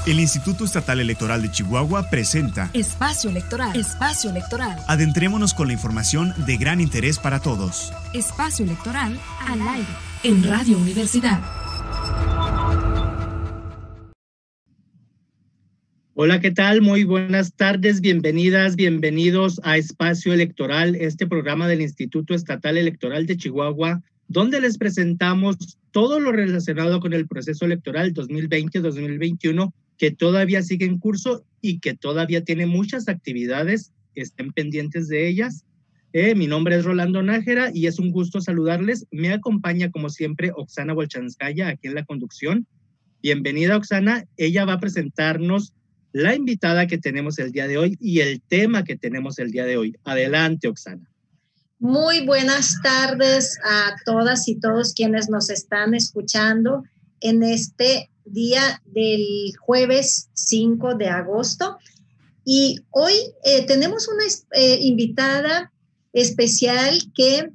El Instituto Estatal Electoral de Chihuahua presenta Espacio Electoral. Espacio Electoral. Adentrémonos con la información de gran interés para todos. Espacio Electoral al aire en Radio Universidad. Hola, ¿qué tal? Muy buenas tardes, bienvenidas, bienvenidos a Espacio Electoral, este programa del Instituto Estatal Electoral de Chihuahua, donde les presentamos todo lo relacionado con el proceso electoral 2020-2021, que todavía sigue en curso y que todavía tiene muchas actividades, estén pendientes de ellas. Mi nombre es Rolando Nájera y es un gusto saludarles. Me acompaña, como siempre, Oksana Bolchanskaya, aquí en la conducción. Bienvenida, Oksana. Ella va a presentarnos la invitada que tenemos el día de hoy y el tema que tenemos el día de hoy. Adelante, Oksana. Muy buenas tardes a todas y todos quienes nos están escuchando en este día del jueves 5 de agosto. Y hoy tenemos una invitada especial que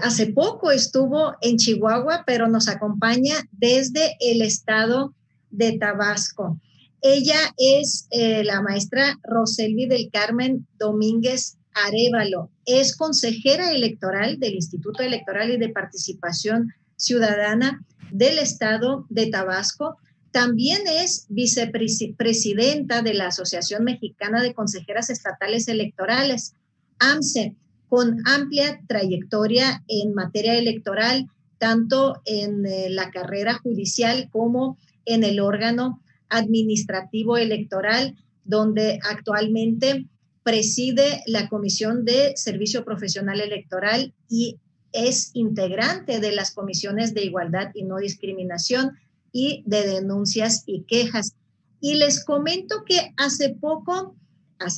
hace poco estuvo en Chihuahua, pero nos acompaña desde el estado de Tabasco. Ella es la maestra Roselvi del Carmen Domínguez Arévalo. Es consejera electoral del Instituto Electoral y de Participación Ciudadana del estado de Tabasco. También es vicepresidenta de la Asociación Mexicana de Consejeras Estatales Electorales, AMCE, con amplia trayectoria en materia electoral, tanto en la carrera judicial como en el órgano administrativo electoral, donde actualmente preside la Comisión de Servicio Profesional Electoral y es integrante de las comisiones de igualdad y no discriminación y de denuncias y quejas. Y les comento que hace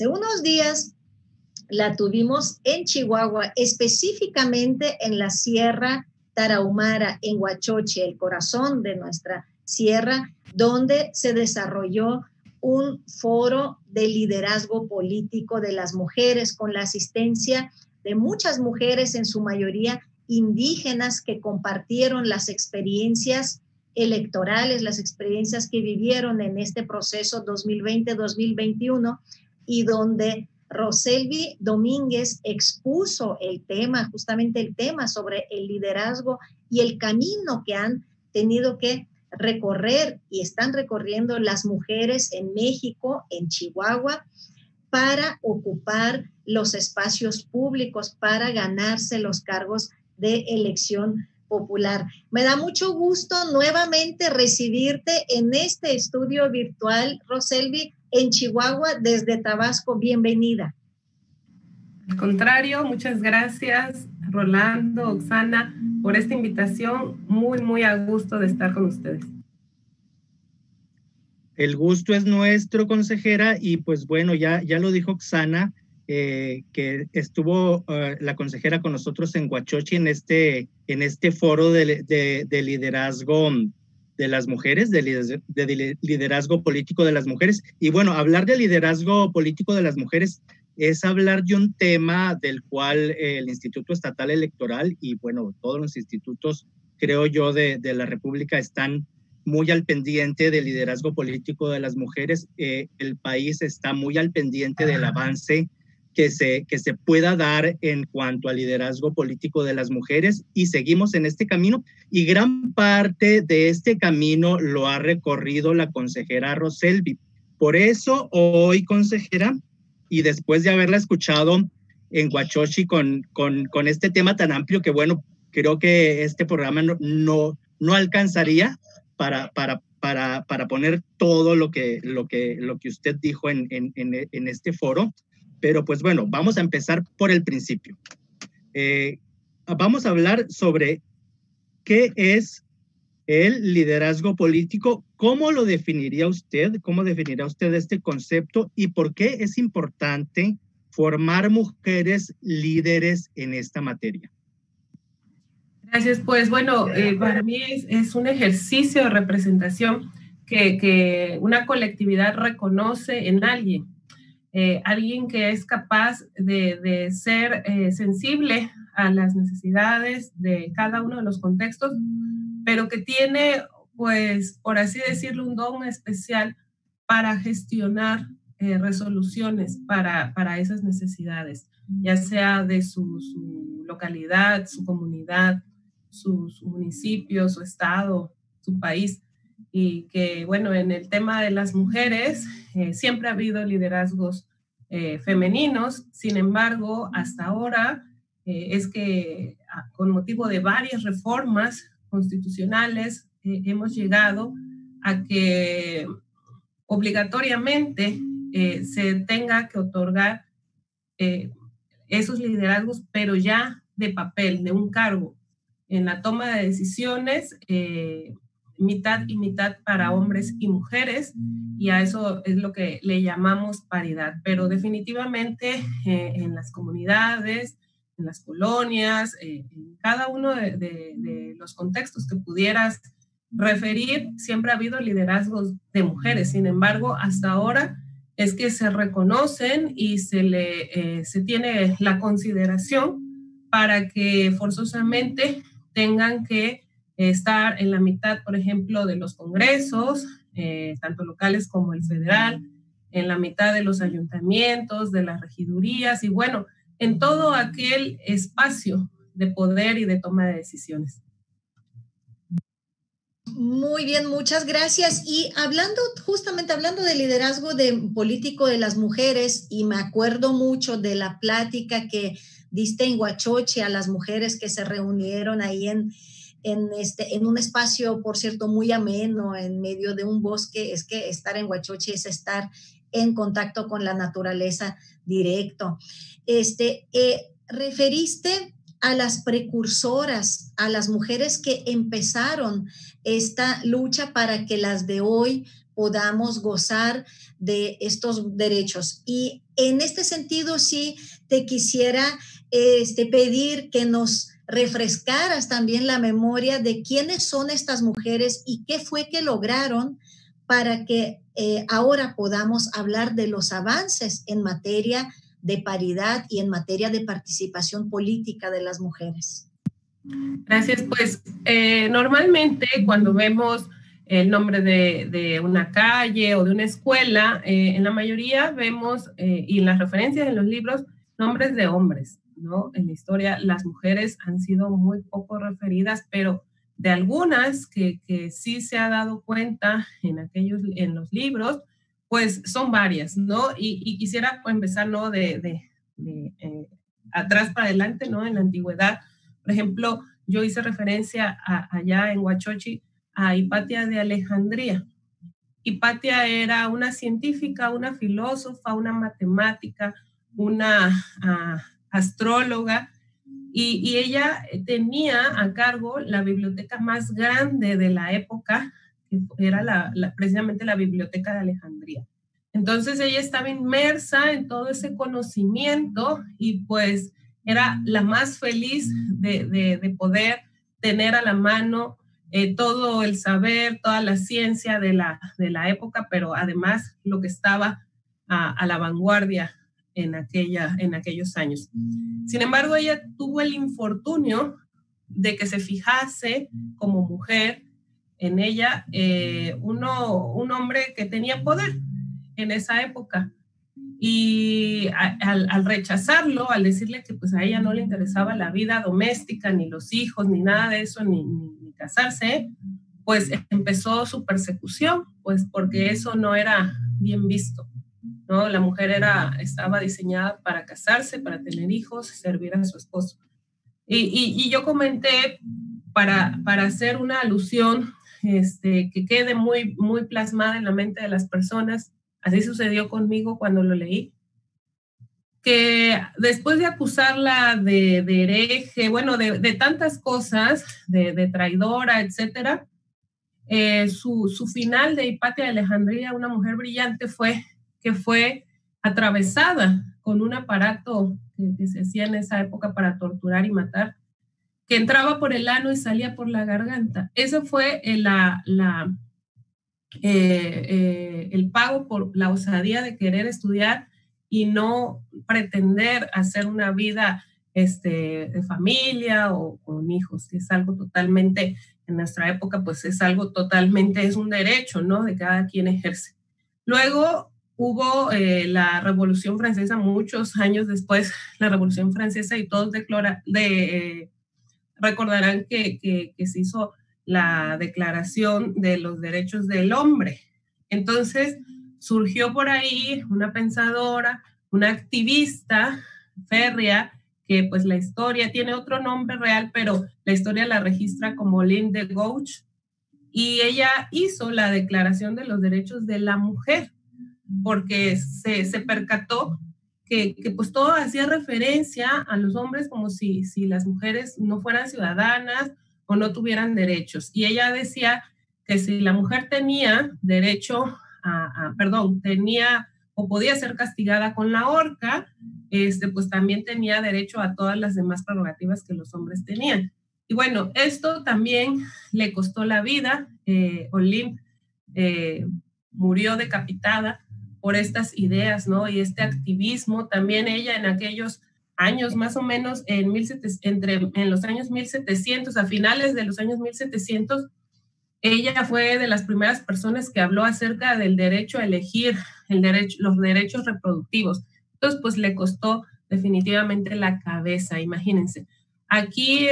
unos días, la tuvimos en Chihuahua, específicamente en la Sierra Tarahumara, en Huachoche, el corazón de nuestra sierra, donde se desarrolló un foro de liderazgo político de las mujeres con la asistencia de muchas mujeres, en su mayoría indígenas, que compartieron las experiencias electorales, las experiencias que vivieron en este proceso 2020-2021 y donde Roselvi Domínguez expuso justamente el tema sobre el liderazgo y el camino que han tenido que recorrer y están recorriendo las mujeres en México, en Chihuahua, para ocupar los espacios públicos, para ganarse los cargos de elección popular. Me da mucho gusto nuevamente recibirte en este estudio virtual, Roselvi, en Chihuahua, desde Tabasco. Bienvenida. Al contrario, muchas gracias, Rolando, Oksana, por esta invitación. Muy, muy a gusto de estar con ustedes. El gusto es nuestro, consejera, y pues bueno, ya lo dijo Oksana, que estuvo la consejera con nosotros en Huachoche en este foro de liderazgo de las mujeres, de liderazgo político de las mujeres. Y bueno, hablar de liderazgo político de las mujeres es hablar de un tema del cual el Instituto Estatal Electoral y bueno, todos los institutos, creo yo, de la República están muy al pendiente del liderazgo político de las mujeres. El país está muy al pendiente del avance que se pueda dar en cuanto al liderazgo político de las mujeres y seguimos en este camino y gran parte de este camino lo ha recorrido la consejera Roselvi. Por eso hoy, consejera, y después de haberla escuchado en Huachoche con este tema tan amplio que bueno, creo que este programa no alcanzaría para poner todo lo que usted dijo en este foro, pero pues bueno, vamos a empezar por el principio. Vamos a hablar sobre qué es el liderazgo político, cómo lo definiría usted, cómo definirá usted este concepto y por qué es importante formar mujeres líderes en esta materia. Gracias, pues bueno, para mí es un ejercicio de representación que una colectividad reconoce en alguien. Alguien que es capaz de ser sensible a las necesidades de cada uno de los contextos, pero que tiene pues, por así decirlo, un don especial para gestionar resoluciones para esas necesidades, ya sea de su localidad, su comunidad, su municipio, su estado, su país. Y que, bueno, en el tema de las mujeres siempre ha habido liderazgos femeninos. Sin embargo, hasta ahora es que con motivo de varias reformas constitucionales hemos llegado a que obligatoriamente se tenga que otorgar esos liderazgos, pero ya de papel, de un cargo. En la toma de decisiones, mitad y mitad para hombres y mujeres, y a eso es lo que le llamamos paridad. Pero definitivamente en las comunidades, en las colonias, en cada uno de los contextos que pudieras referir, siempre ha habido liderazgos de mujeres. Sin embargo, hasta ahora es que se reconocen y se tiene la consideración para que forzosamente tengan que estar en la mitad, por ejemplo, de los congresos, tanto locales como el federal, en la mitad de los ayuntamientos, de las regidurías y, bueno, en todo aquel espacio de poder y de toma de decisiones. Muy bien, muchas gracias. Y justamente hablando de liderazgo político de las mujeres, y me acuerdo mucho de la plática que diste en Huachochi a las mujeres que se reunieron ahí en un espacio, por cierto, muy ameno, en medio de un bosque. Es que estar en Huachochi es estar en contacto con la naturaleza directo. Referiste a las precursoras, a las mujeres que empezaron esta lucha para que las de hoy podamos gozar de estos derechos. Y en este sentido, sí te quisiera pedir que nos refrescaras también la memoria de quiénes son estas mujeres y qué fue que lograron para que ahora podamos hablar de los avances en materia de paridad y en materia de participación política de las mujeres. Gracias. Pues normalmente cuando vemos el nombre de una calle o de una escuela, en la mayoría vemos, y en las referencias en los libros, nombres de hombres, ¿no? En la historia las mujeres han sido muy poco referidas, pero de algunas que sí se ha dado cuenta en los libros, pues son varias, ¿no? Y quisiera empezar, ¿no? de atrás para adelante, ¿no? En la antigüedad, por ejemplo, yo hice referencia allá en Huachochi a Hipatia de Alejandría. Hipatia era una científica, una filósofa, una matemática, una astróloga, y ella tenía a cargo la biblioteca más grande de la época, que era precisamente la Biblioteca de Alejandría. Entonces ella estaba inmersa en todo ese conocimiento y pues era la más feliz de poder tener a la mano todo el saber, toda la ciencia de la época, pero además lo que estaba a la vanguardia en aquellos años. Sin embargo, ella tuvo el infortunio de que se fijase como mujer en ella un hombre que tenía poder en esa época. Y al rechazarlo, al decirle que pues a ella no le interesaba la vida doméstica, ni los hijos, ni nada de eso, ni casarse, pues empezó su persecución, pues porque eso no era bien visto, ¿no? La mujer estaba diseñada para casarse, para tener hijos, servir a su esposo. Y yo comenté, para hacer una alusión que quede muy, muy plasmada en la mente de las personas, así sucedió conmigo cuando lo leí, que después de acusarla de hereje, bueno, de tantas cosas, de traidora, etcétera, su final de Hipatia de Alejandría, una mujer brillante, fue atravesada con un aparato que se hacía en esa época para torturar y matar, que entraba por el ano y salía por la garganta. Eso fue el pago por la osadía de querer estudiar y no pretender hacer una vida de familia o con hijos, que es algo totalmente en nuestra época pues es algo totalmente, es un derecho, ¿no? De cada quien ejerce. Luego hubo la Revolución Francesa, muchos años después, la Revolución Francesa, y todos recordarán que se hizo la Declaración de los Derechos del Hombre. Entonces surgió por ahí una pensadora, una activista férrea, que pues la historia tiene otro nombre real, pero la historia la registra como Lynn de Gouges, y ella hizo la Declaración de los Derechos de la Mujer, porque se percató que pues todo hacía referencia a los hombres como si las mujeres no fueran ciudadanas o no tuvieran derechos. Y ella decía que si la mujer tenía derecho tenía o podía ser castigada con la horca, pues también tenía derecho a todas las demás prerrogativas que los hombres tenían. Y bueno, esto también le costó la vida. Olympe murió decapitada por estas ideas, ¿no? Y este activismo. También ella en aquellos años, más o menos en los años 1700, a finales de los años 1700, ella fue de las primeras personas que habló acerca del derecho a elegir, los derechos reproductivos. Entonces, pues le costó definitivamente la cabeza, imagínense. Aquí,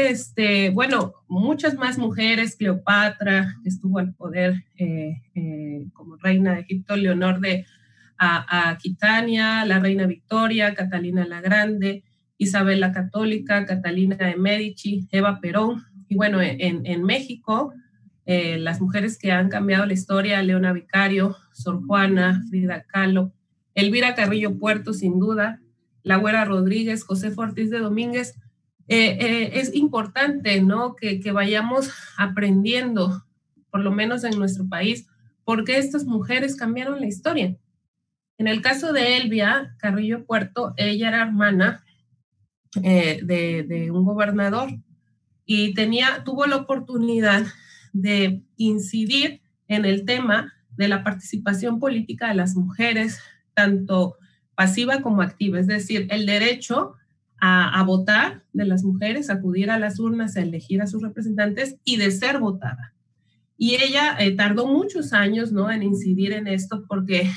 bueno, muchas más mujeres, Cleopatra, que estuvo al poder como reina de Egipto, Leonor de Aquitania, la reina Victoria, Catalina la Grande, Isabel la Católica, Catalina de Medici, Eva Perón. Y bueno, en México, las mujeres que han cambiado la historia, Leona Vicario, Sor Juana, Frida Kahlo, Elvira Carrillo Puerto, sin duda, La Güera Rodríguez, Josefa Ortiz de Domínguez. Es importante, ¿no? que vayamos aprendiendo, por lo menos en nuestro país, por qué estas mujeres cambiaron la historia. En el caso de Elvia Carrillo Puerto, ella era hermana de un gobernador y tuvo la oportunidad de incidir en el tema de la participación política de las mujeres, tanto pasiva como activa, es decir, el derecho a votar de las mujeres, a acudir a las urnas, a elegir a sus representantes y de ser votada. Y ella tardó muchos años, ¿no?, en incidir en esto, porque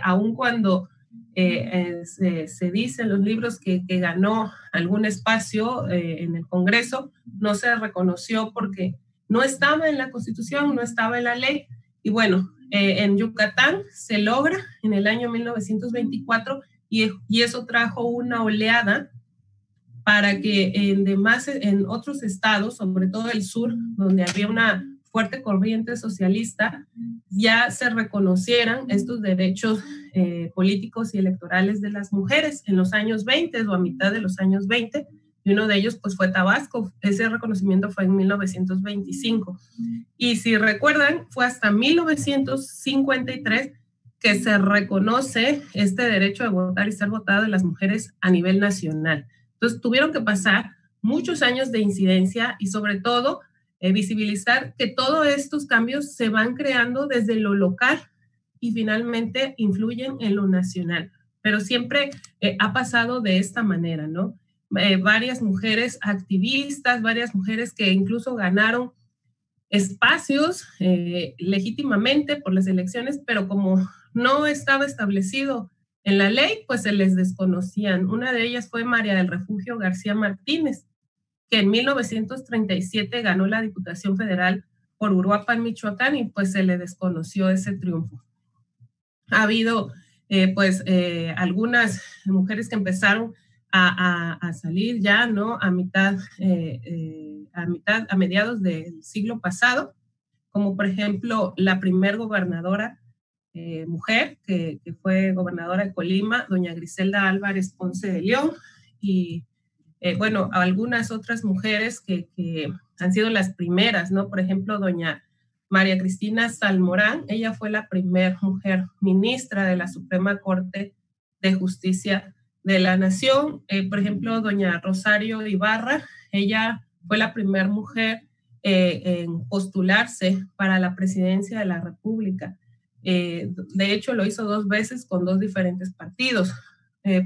aun cuando se dice en los libros que ganó algún espacio en el Congreso, no se reconoció porque no estaba en la Constitución, no estaba en la ley. Y bueno, en Yucatán se logra en el año 1924 y eso trajo una oleada para que en otros estados, sobre todo el sur, donde había una fuerte corriente socialista, ya se reconocieran estos derechos políticos y electorales de las mujeres en los años 20 o a mitad de los años 20, y uno de ellos pues fue Tabasco. Ese reconocimiento fue en 1925. Y si recuerdan, fue hasta 1953 que se reconoce este derecho de votar y ser votada de las mujeres a nivel nacional. Entonces tuvieron que pasar muchos años de incidencia y sobre todo visibilizar que todos estos cambios se van creando desde lo local y finalmente influyen en lo nacional. Pero siempre ha pasado de esta manera, ¿no? Varias mujeres activistas, varias mujeres que incluso ganaron espacios legítimamente por las elecciones, pero como no estaba establecido en la ley, pues se les desconocían. Una de ellas fue María del Refugio García Martínez, que en 1937 ganó la Diputación Federal por Uruapan, Michoacán, y pues se le desconoció ese triunfo. Ha habido algunas mujeres que empezaron a salir ya, ¿no?, a mediados del siglo pasado, como por ejemplo la primer gobernadora mujer que fue gobernadora de Colima, doña Griselda Álvarez Ponce de León, y bueno, algunas otras mujeres que han sido las primeras, ¿no? Por ejemplo, doña María Cristina Salmorán, ella fue la primera mujer ministra de la Suprema Corte de Justicia de la Nación. Por ejemplo, doña Rosario Ibarra, ella fue la primera mujer en postularse para la presidencia de la República. De hecho, lo hizo 2 veces con 2 diferentes partidos.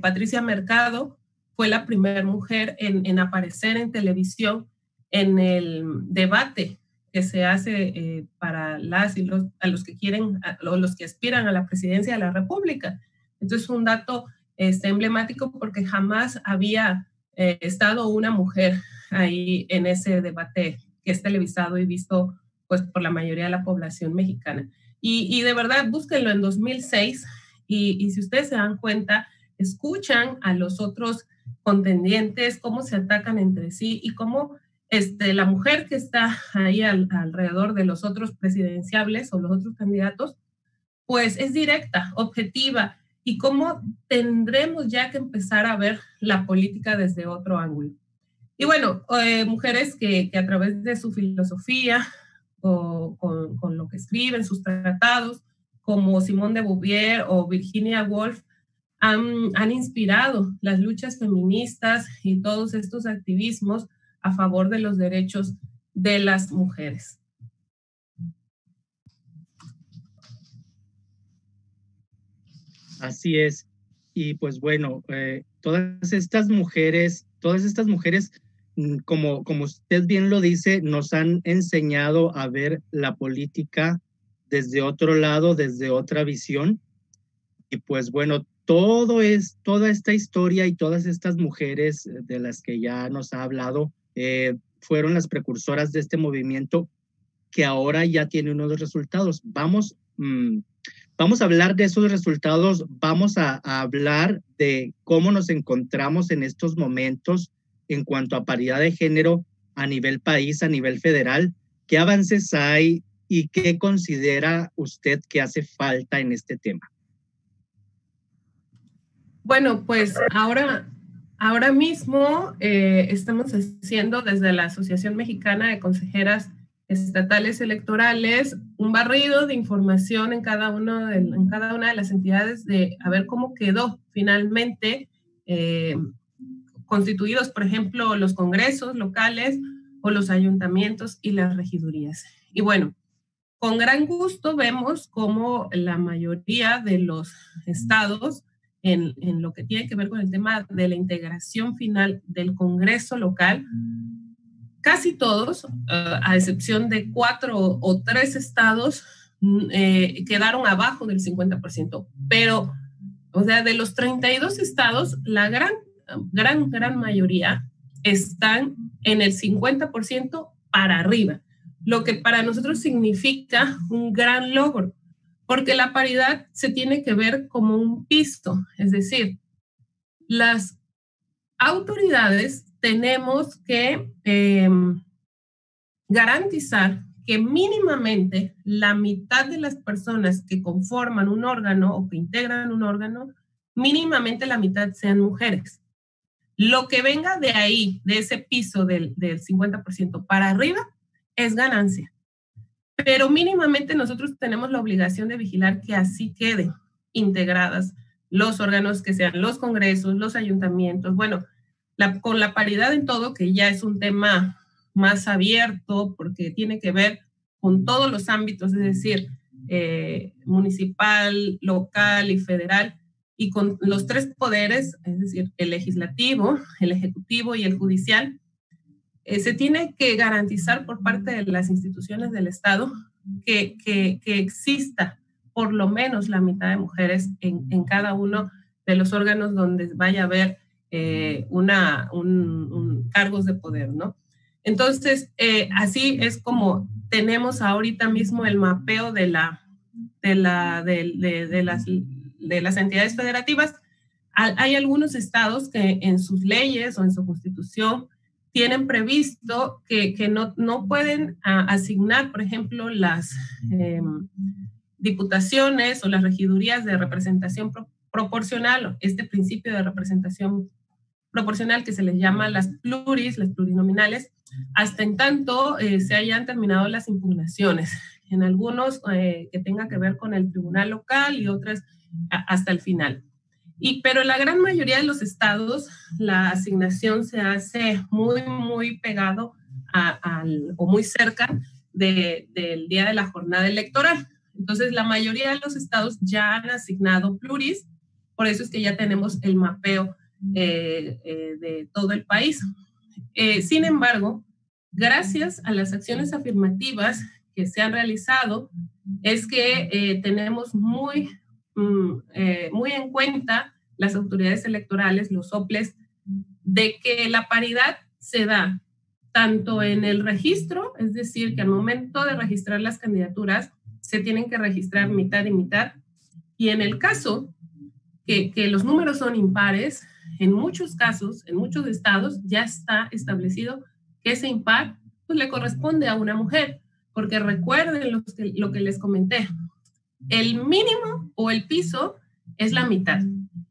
Patricia Mercado fue la primera mujer en aparecer en televisión en el debate que se hace para las y los que quieren, o los que aspiran a la presidencia de la República. Entonces, un dato emblemático porque jamás había estado una mujer ahí en ese debate que es televisado y visto pues por la mayoría de la población mexicana. Y de verdad, búsquenlo en 2006 y si ustedes se dan cuenta, escuchan a los otros contendientes, cómo se atacan entre sí y cómo la mujer que está ahí alrededor de los otros presidenciables o los otros candidatos, pues es directa, objetiva, y cómo tendremos ya que empezar a ver la política desde otro ángulo. Y bueno, mujeres que a través de su filosofía o con lo que escriben, sus tratados, como Simone de Beauvoir o Virginia Woolf, han inspirado las luchas feministas y todos estos activismos a favor de los derechos de las mujeres. Así es. Y pues bueno, todas estas mujeres, como usted bien lo dice, nos han enseñado a ver la política desde otro lado, desde otra visión. Y pues bueno, toda esta historia y todas estas mujeres de las que ya nos ha hablado, fueron las precursoras de este movimiento que ahora ya tiene unos resultados. Vamos a hablar de esos resultados, vamos a hablar de cómo nos encontramos en estos momentos en cuanto a paridad de género a nivel país, a nivel federal, qué avances hay y qué considera usted que hace falta en este tema. Bueno, pues ahora mismo estamos haciendo desde la Asociación Mexicana de Consejeras Estatales Electorales un barrido de información en cada una de las entidades de a ver cómo quedó finalmente constituidos, por ejemplo, los congresos locales o los ayuntamientos y las regidurías. Y bueno, con gran gusto vemos cómo la mayoría de los estados en lo que tiene que ver con el tema de la integración final del Congreso local, casi todos, a excepción de 4 o 3 estados, quedaron abajo del 50%. Pero, o sea, de los 32 estados, la gran mayoría están en el 50% para arriba, lo que para nosotros significa un gran logro, porque la paridad se tiene que ver como un piso, es decir, las autoridades tenemos que garantizar que mínimamente la mitad de las personas que conforman un órgano o que integran un órgano, mínimamente la mitad sean mujeres. Lo que venga de ahí, de ese piso del 50% para arriba, es ganancia. Pero mínimamente nosotros tenemos la obligación de vigilar que así queden integradas los órganos que sean los congresos, los ayuntamientos, bueno, con la paridad en todo, que ya es un tema más abierto porque tiene que ver con todos los ámbitos, es decir, municipal, local y federal, y con los 3 poderes, es decir, el legislativo, el ejecutivo y el judicial, se tiene que garantizar por parte de las instituciones del Estado que exista por lo menos la mitad de mujeres en cada uno de los órganos donde vaya a haber cargos de poder, ¿no? Entonces, así es como tenemos ahorita mismo el mapeo de las entidades federativas. Hay algunos estados que en sus leyes o en su constitución tienen previsto que no pueden asignar, por ejemplo, las diputaciones o las regidurías de representación proporcional, este principio de representación proporcional que se les llama las plurinominales, hasta en tanto se hayan terminado las impugnaciones. En algunos que tenga que ver con el tribunal local y otras hasta el final. Pero en la gran mayoría de los estados la asignación se hace muy pegado o muy cerca del día de la jornada electoral. Entonces la mayoría de los estados ya han asignado pluris, por eso es que ya tenemos el mapeo de todo el país. Sin embargo, gracias a las acciones afirmativas que se han realizado, es que tenemos muy en cuenta las autoridades electorales, los OPLES, de que la paridad se da tanto en el registro, es decir, que al momento de registrar las candidaturas se tienen que registrar mitad y mitad, y en el caso que los números son impares, en muchos casos, en muchos estados, ya está establecido que ese impar pues, le corresponde a una mujer, porque recuerden lo que les comenté, el mínimo o el piso es la mitad,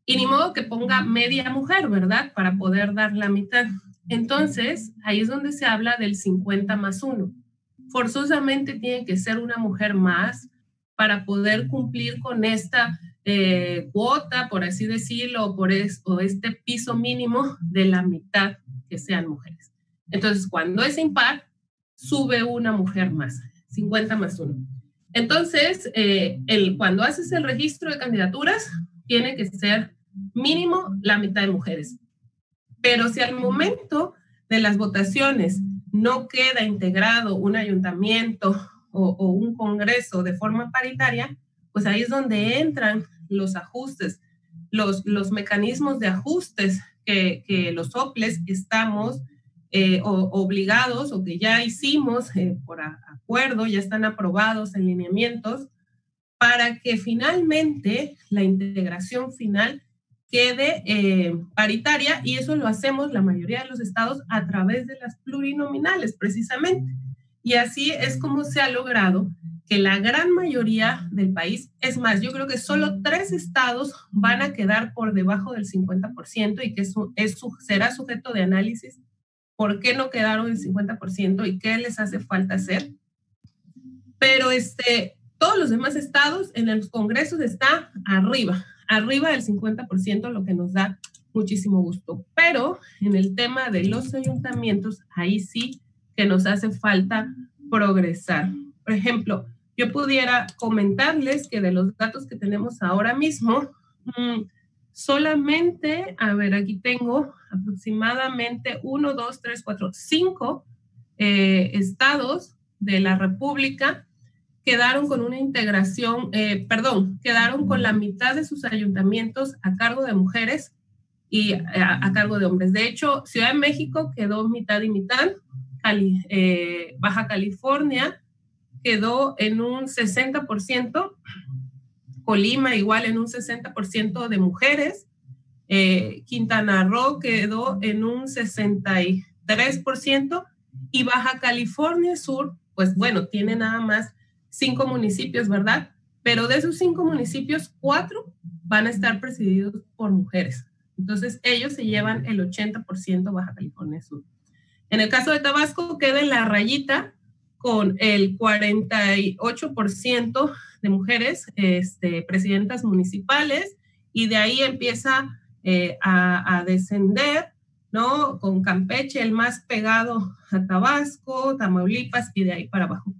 y ni modo que ponga media mujer, ¿verdad?, para poder dar la mitad. Entonces, ahí es donde se habla del 50+1. Forzosamente tiene que ser una mujer más para poder cumplir con esta cuota, por así decirlo, o este piso mínimo de la mitad que sean mujeres. Entonces, cuando es impar, sube una mujer más, 50+1. Entonces, cuando haces el registro de candidaturas, tiene que ser mínimo la mitad de mujeres. Pero si al momento de las votaciones no queda integrado un ayuntamiento o un congreso de forma paritaria, pues ahí es donde entran los ajustes, los mecanismos de ajustes que los OPLES estamos obligados o que ya hicimos por acuerdo, ya están aprobados en lineamientos, para que finalmente la integración final quede paritaria, y eso lo hacemos la mayoría de los estados a través de las plurinominales precisamente. Y así es como se ha logrado que la gran mayoría del país, es más, yo creo que solo 3 estados van a quedar por debajo del 50% y que eso será sujeto de análisis. ¿Por qué no quedaron el 50% y qué les hace falta hacer? Pero todos los demás estados en los congresos está arriba del 50%, lo que nos da muchísimo gusto. Pero en el tema de los ayuntamientos, ahí sí que nos hace falta progresar. Por ejemplo, yo pudiera comentarles que de los datos que tenemos ahora mismo, solamente, a ver, aquí tengo aproximadamente 1, 2, 3, 4, 5 estados de la República quedaron con una integración, quedaron con la mitad de sus ayuntamientos a cargo de mujeres y a cargo de hombres. De hecho, Ciudad de México quedó mitad y mitad, Baja California quedó en un 60%, Colima igual en un 60% de mujeres, Quintana Roo quedó en un 63% y Baja California Sur, pues bueno, tiene nada más 5 municipios, ¿verdad? Pero de esos 5 municipios, 4 van a estar presididos por mujeres. Entonces, ellos se llevan el 80% Baja California Sur. En el caso de Tabasco, queda en la rayita con el 48% de mujeres presidentas municipales, y de ahí empieza a descender, ¿no? Con Campeche, el más pegado a Tabasco, Tamaulipas, y de ahí para abajo.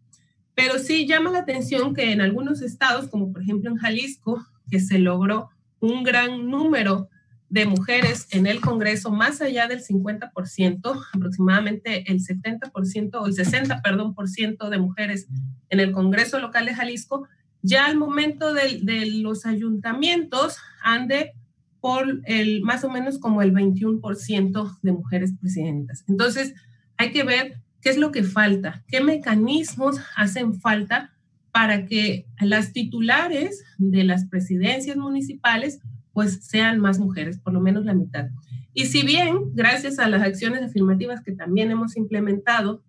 Pero sí llama la atención que en algunos estados, como por ejemplo en Jalisco, que se logró un gran número de mujeres en el Congreso, más allá del 50%, aproximadamente el 70% o el 60% de mujeres en el Congreso local de Jalisco, ya al momento de los ayuntamientos ande por más o menos como el 21% de mujeres presidentas. Entonces, hay que ver qué es lo que falta, qué mecanismos hacen falta para que las titulares de las presidencias municipales pues sean más mujeres, por lo menos la mitad. Y si bien, gracias a las acciones afirmativas que también hemos implementado,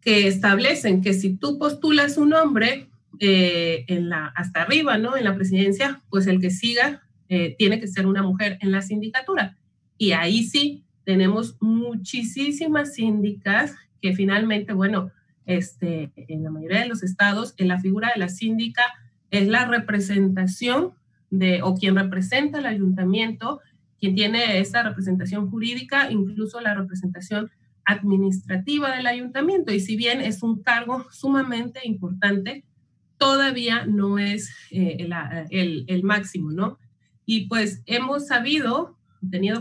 que establecen que si tú postulas un hombre hasta arriba, ¿no? En la presidencia, pues el que siga tiene que ser una mujer en la sindicatura. Y ahí sí tenemos muchísimas síndicas que finalmente, bueno, en la mayoría de los estados, en la figura de la síndica es la representación o quien representa al ayuntamiento, quien tiene esa representación jurídica, incluso la representación administrativa del ayuntamiento. Y si bien es un cargo sumamente importante, todavía no es el máximo, ¿no? Y pues hemos tenido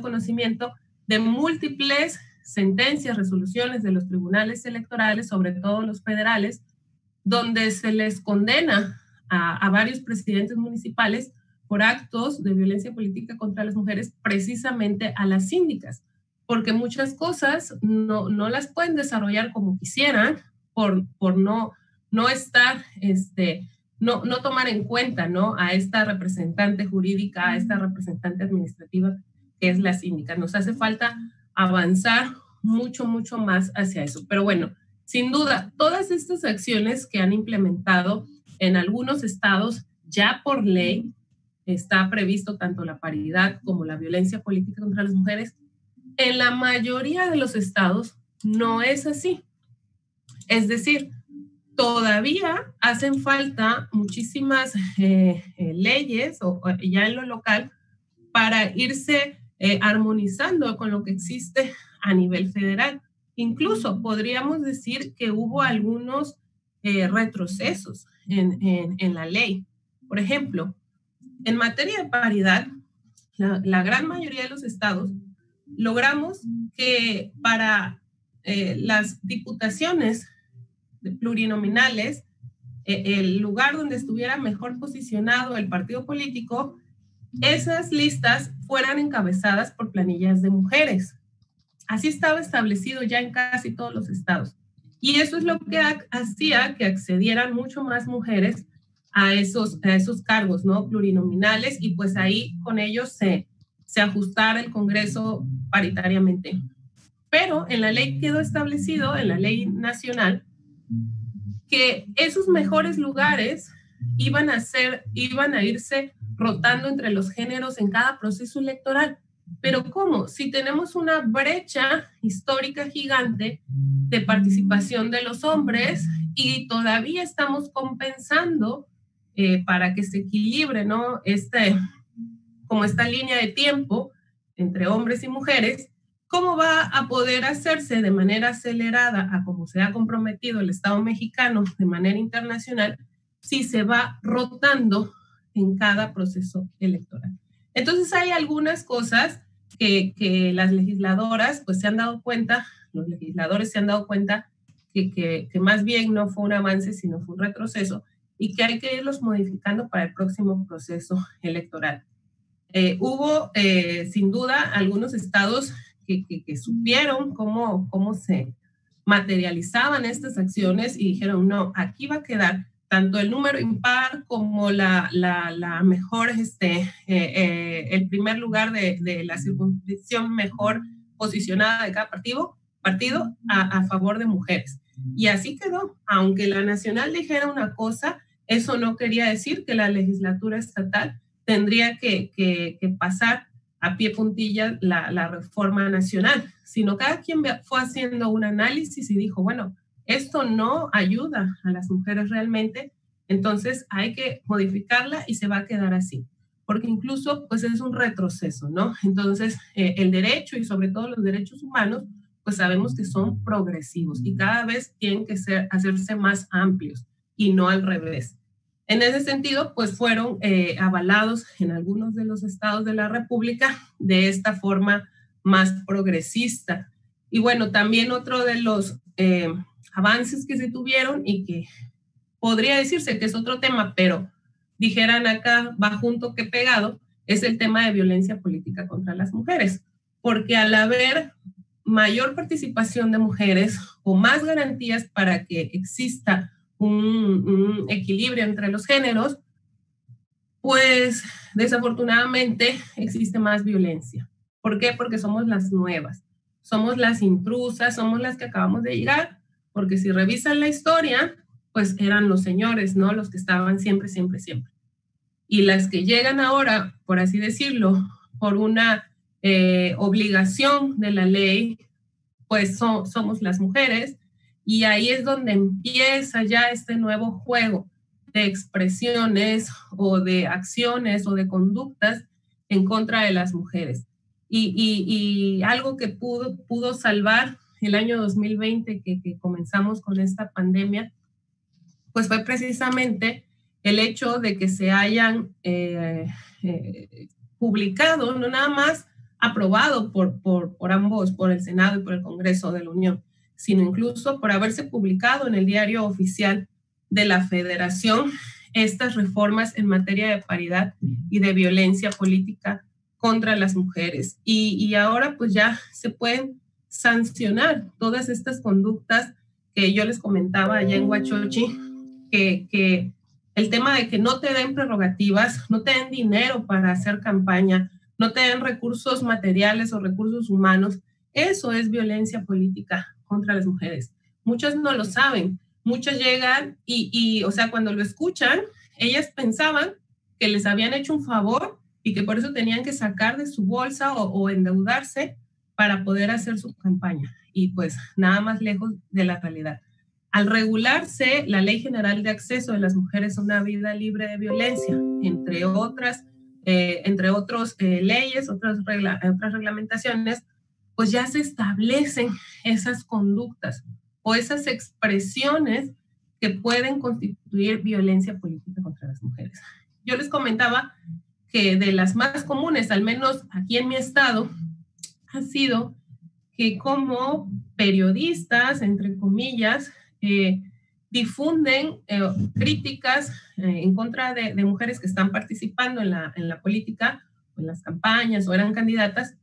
conocimiento de múltiples sentencias, resoluciones de los tribunales electorales, sobre todo los federales, donde se les condena a varios presidentes municipales por actos de violencia política contra las mujeres, precisamente a las síndicas, porque muchas cosas no las pueden desarrollar como quisieran por no estar, no tomar en cuenta, ¿no?, a esta representante jurídica, a esta representante administrativa que es la síndica. Nos hace falta avanzar mucho más hacia eso. Pero bueno, sin duda, todas estas acciones que han implementado en algunos estados, ya por ley, está previsto tanto la paridad como la violencia política contra las mujeres. En la mayoría de los estados no es así. Es decir, todavía hacen falta muchísimas leyes o ya en lo local para irse armonizando con lo que existe a nivel federal. Incluso podríamos decir que hubo algunos retrocesos en la ley. Por ejemplo, en materia de paridad, la gran mayoría de los estados logramos que para las diputaciones plurinominales, el lugar donde estuviera mejor posicionado el partido político, esas listas fueran encabezadas por planillas de mujeres. Así estaba establecido ya en casi todos los estados. Y eso es lo que hacía que accedieran mucho más mujeres a esos cargos, ¿no?, plurinominales, y pues ahí con ellos se ajustara el Congreso paritariamente. Pero en la ley quedó establecido, en la ley nacional, que esos mejores lugares iban a irse rotando entre los géneros en cada proceso electoral. Pero ¿cómo? Si tenemos una brecha histórica gigante de participación de los hombres y todavía estamos compensando para que se equilibre, ¿no?, como esta línea de tiempo entre hombres y mujeres, ¿cómo va a poder hacerse de manera acelerada a como se ha comprometido el Estado mexicano de manera internacional si se va rotando en cada proceso electoral? Entonces hay algunas cosas que las legisladoras pues se han dado cuenta, los legisladores se han dado cuenta que más bien no fue un avance, sino fue un retroceso, y que hay que irlos modificando para el próximo proceso electoral. Hubo, sin duda, algunos estados que supieron cómo se materializaban estas acciones y dijeron, no, aquí va a quedar tanto el número impar como la mejor, el primer lugar de la circunscripción mejor posicionada de cada partido a favor de mujeres. Y así quedó. Aunque la nacional dijera una cosa, eso no quería decir que la legislatura estatal tendría que pasar a pie puntilla la reforma nacional, sino cada quien fue haciendo un análisis y dijo, bueno, esto no ayuda a las mujeres realmente, entonces hay que modificarla y se va a quedar así, porque incluso pues es un retroceso, ¿no? Entonces el derecho y sobre todo los derechos humanos, pues sabemos que son progresivos y cada vez tienen que hacerse más amplios y no al revés. En ese sentido, pues fueron avalados en algunos de los estados de la República de esta forma más progresista. Y bueno, también otro de los avances que se tuvieron y que podría decirse que es otro tema, pero dijeran acá, va junto que pegado, es el tema de violencia política contra las mujeres. Porque al haber mayor participación de mujeres o más garantías para que exista un equilibrio entre los géneros, pues desafortunadamente existe más violencia. ¿Por qué? Porque somos las nuevas, somos las intrusas, somos las que acabamos de llegar, porque si revisan la historia, pues eran los señores, ¿no? Los que estaban siempre. Y las que llegan ahora, por así decirlo, por una obligación de la ley, pues somos las mujeres. Y ahí es donde empieza ya este nuevo juego de expresiones o de acciones o de conductas en contra de las mujeres. Y algo que pudo salvar el año 2020 que comenzamos con esta pandemia, pues fue precisamente el hecho de que se hayan publicado no nada más aprobado por ambos, por el Senado y por el Congreso de la Unión, sino incluso por haberse publicado en el diario oficial de la Federación estas reformas en materia de paridad y de violencia política contra las mujeres. Y ahora pues ya se pueden sancionar todas estas conductas que yo les comentaba allá en Huachochi, que el tema de que no te den prerrogativas, no te den dinero para hacer campaña, no te den recursos materiales o recursos humanos, eso es violencia política contra las mujeres. Muchas no lo saben, muchas llegan o sea, cuando lo escuchan, ellas pensaban que les habían hecho un favor y que por eso tenían que sacar de su bolsa o endeudarse para poder hacer su campaña. Y pues nada más lejos de la realidad. Al regularse la Ley General de Acceso de las Mujeres a una Vida Libre de Violencia, entre otras leyes, otras reglamentaciones, pues ya se establecen esas conductas o esas expresiones que pueden constituir violencia política contra las mujeres. Yo les comentaba que de las más comunes, al menos aquí en mi estado, ha sido que como periodistas, entre comillas, difunden críticas en contra de mujeres que están participando en la política, en las campañas o eran candidatas,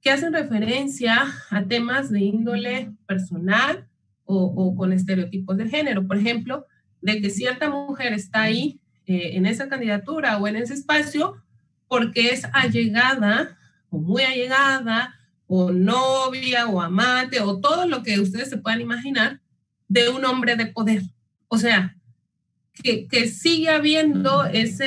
que hacen referencia a temas de índole personal o con estereotipos de género. Por ejemplo, de que cierta mujer está ahí en esa candidatura o en ese espacio porque es allegada o muy allegada o novia o amante o todo lo que ustedes se puedan imaginar de un hombre de poder. O sea, que sigue habiendo esa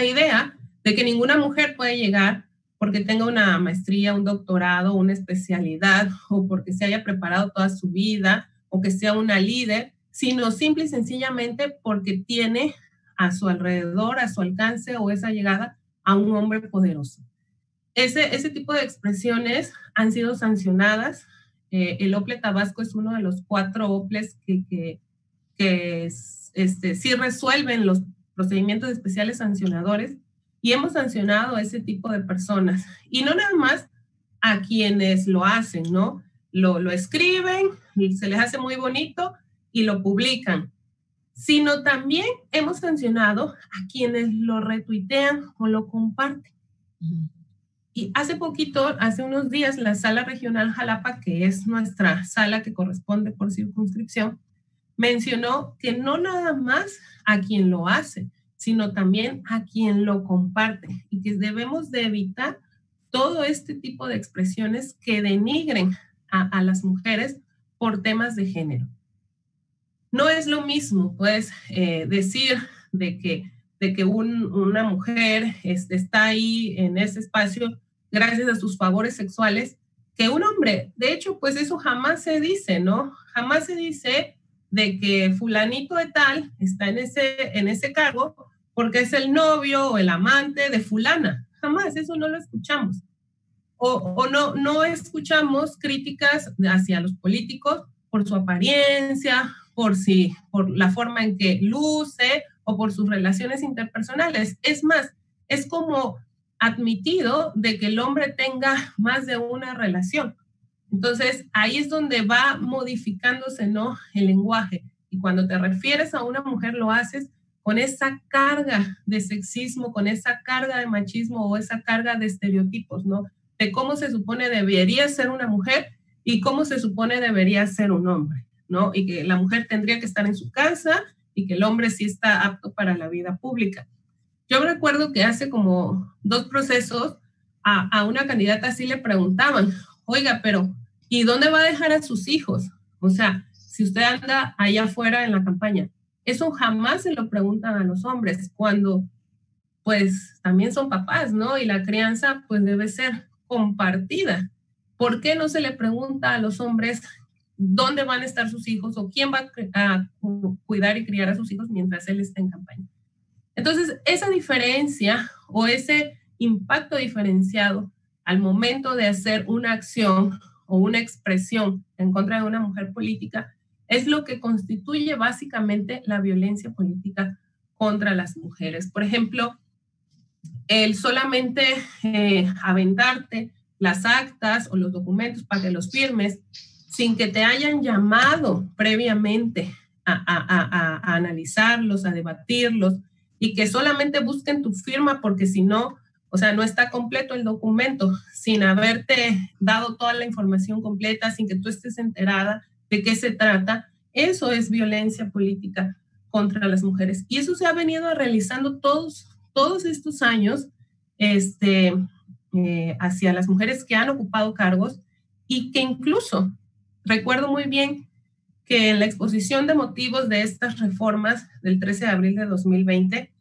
idea de que ninguna mujer puede llegar porque tenga una maestría, un doctorado, una especialidad o porque se haya preparado toda su vida o que sea una líder, sino simple y sencillamente porque tiene a su alrededor, a su alcance o esa llegada a un hombre poderoso. Ese tipo de expresiones han sido sancionadas. El OPLE Tabasco es uno de los 4 OPLEs que sí resuelven los procedimientos especiales sancionadores y hemos sancionado a ese tipo de personas. Y no nada más a quienes lo hacen, ¿no? Lo escriben, y se les hace muy bonito y lo publican, sino también hemos sancionado a quienes lo retuitean o lo comparten. Y hace unos días, la Sala Regional Jalapa, que es nuestra sala que corresponde por circunscripción, mencionó que no nada más a quien lo hace, sino también a quien lo comparte y que debemos de evitar todo este tipo de expresiones que denigren a las mujeres por temas de género. No es lo mismo, pues, decir de que una mujer está ahí en ese espacio gracias a sus favores sexuales que un hombre. De hecho, pues eso jamás se dice, ¿no? Jamás se dice de que fulanito de tal está en ese cargo porque es el novio o el amante de fulana. Jamás, eso no lo escuchamos. O no escuchamos críticas hacia los políticos por su apariencia, por la forma en que luce o por sus relaciones interpersonales. Es más, es como admitido de que el hombre tenga más de una relación. Entonces, ahí es donde va modificándose, ¿no?, el lenguaje. Y cuando te refieres a una mujer, lo haces con esa carga de sexismo, con esa carga de machismo o esa carga de estereotipos, ¿no?, de cómo se supone debería ser una mujer y cómo se supone debería ser un hombre, ¿no? Y que la mujer tendría que estar en su casa y que el hombre sí está apto para la vida pública. Yo recuerdo que hace como 2 procesos a una candidata así le preguntaban, oiga, pero ¿y dónde va a dejar a sus hijos? O sea, si usted anda allá afuera en la campaña. Eso jamás se lo preguntan a los hombres cuando pues también son papás, ¿no? Y la crianza pues debe ser compartida. ¿Por qué no se le pregunta a los hombres dónde van a estar sus hijos o quién va a cuidar y criar a sus hijos mientras él está en campaña? Entonces, esa diferencia o ese impacto diferenciado al momento de hacer una acción o una expresión en contra de una mujer política es lo que constituye básicamente la violencia política contra las mujeres. Por ejemplo, el solamente aventarte las actas o los documentos para que los firmes sin que te hayan llamado previamente a analizarlos, a debatirlos, y que solamente busquen tu firma porque si no, o sea, no está completo el documento, sin haberte dado toda la información completa, sin que tú estés enterada de qué se trata, eso es violencia política contra las mujeres. Y eso se ha venido realizando todos estos años hacia las mujeres que han ocupado cargos, y que incluso recuerdo muy bien que en la exposición de motivos de estas reformas del 13 de abril de 2020,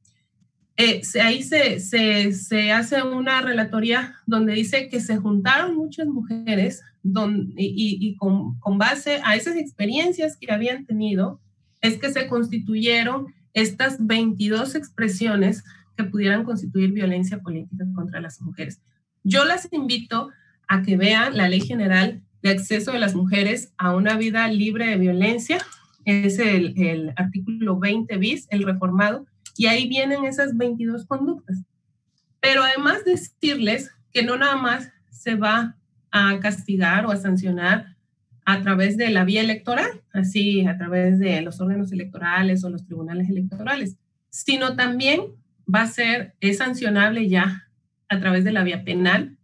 ahí se hace una relatoría donde dice que se juntaron muchas mujeres y con base a esas experiencias que habían tenido, es que se constituyeron estas 22 expresiones que pudieran constituir violencia política contra las mujeres. Yo las invito a que vean la Ley General de Acceso de las Mujeres a una Vida Libre de Violencia, es el artículo 20 bis, el reformado, y ahí vienen esas 22 conductas. Pero además decirles que no nada más se va a castigar o a sancionar a través de la vía electoral, así a través de los órganos electorales o los tribunales electorales, sino también es sancionable ya a través de la vía penal.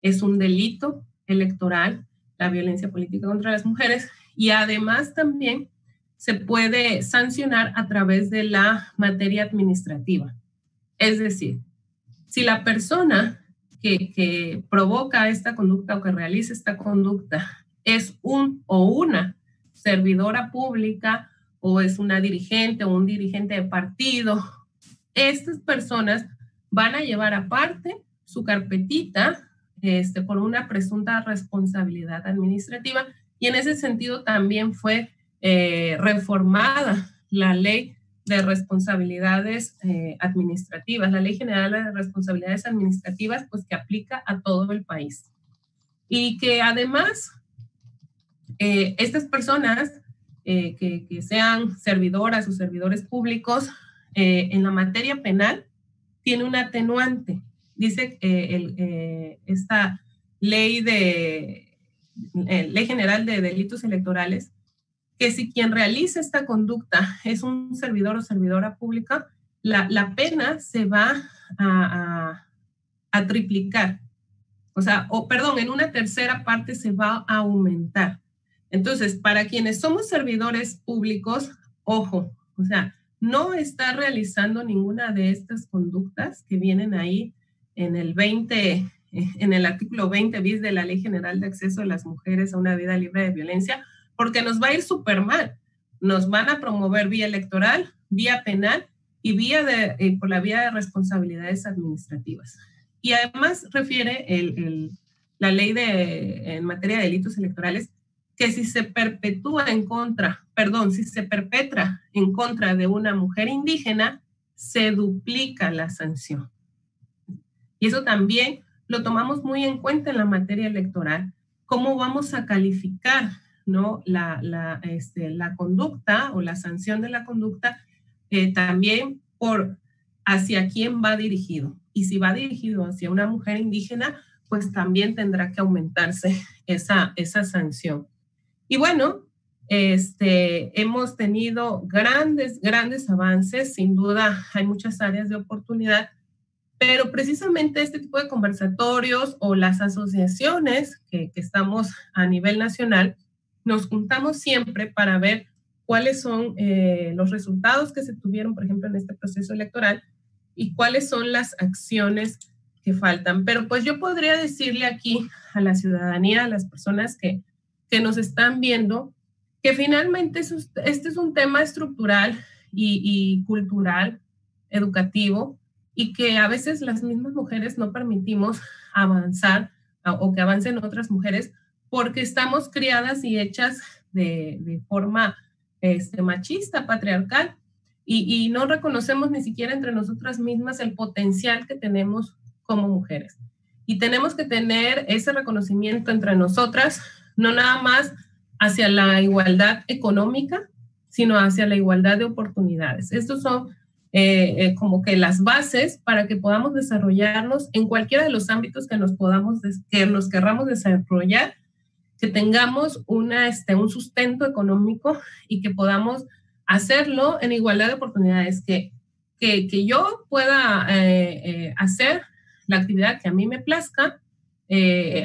Es un delito electoral la violencia política contra las mujeres, y además también se puede sancionar a través de la materia administrativa. Es decir, si la persona que provoca esta conducta o que realiza esta conducta es un o una servidora pública o es una dirigente o un dirigente de partido, estas personas van a llevar aparte su carpetita por una presunta responsabilidad administrativa, y en ese sentido también fue reformada la Ley de Responsabilidades Administrativas, la Ley General de Responsabilidades Administrativas, pues que aplica a todo el país. Y que además estas personas que sean servidoras o servidores públicos en la materia penal tiene un atenuante. Dice esta Ley General de Delitos Electorales, que si quien realiza esta conducta es un servidor o servidora pública, la pena se va a triplicar. O sea, en una tercera parte se va a aumentar. Entonces, para quienes somos servidores públicos, ojo, o sea, no está realizando ninguna de estas conductas que vienen ahí en el artículo 20 bis de la Ley General de Acceso de las Mujeres a una Vida Libre de Violencia, porque nos va a ir súper mal. Nos van a promover vía electoral, vía penal y por la vía de responsabilidades administrativas. Y además refiere la ley en materia de delitos electorales que si se perpetra en contra de una mujer indígena, se duplica la sanción. Y eso también lo tomamos muy en cuenta en la materia electoral. ¿Cómo vamos a calificar, ¿no? la conducta o la sanción de la conducta? También hacia quién va dirigido. Y si va dirigido hacia una mujer indígena, pues también tendrá que aumentarse esa sanción. Y bueno, hemos tenido grandes avances. Sin duda hay muchas áreas de oportunidad, pero precisamente este tipo de conversatorios o las asociaciones que estamos a nivel nacional, nos juntamos siempre para ver cuáles son los resultados que se tuvieron, por ejemplo, en este proceso electoral, y cuáles son las acciones que faltan. Pero pues yo podría decirle aquí a la ciudadanía, a las personas que nos están viendo, que finalmente este es un tema estructural y cultural, educativo, y que a veces las mismas mujeres no permitimos avanzar o que avancen otras mujeres porque estamos criadas y hechas de forma machista, patriarcal, y no reconocemos ni siquiera entre nosotras mismas el potencial que tenemos como mujeres. Y tenemos que tener ese reconocimiento entre nosotras, no nada más hacia la igualdad económica, sino hacia la igualdad de oportunidades. Estos son como que las bases para que podamos desarrollarnos en cualquiera de los ámbitos que nos querramos desarrollar, que tengamos un sustento económico y que podamos hacerlo en igualdad de oportunidades, que yo pueda hacer la actividad que a mí me plazca,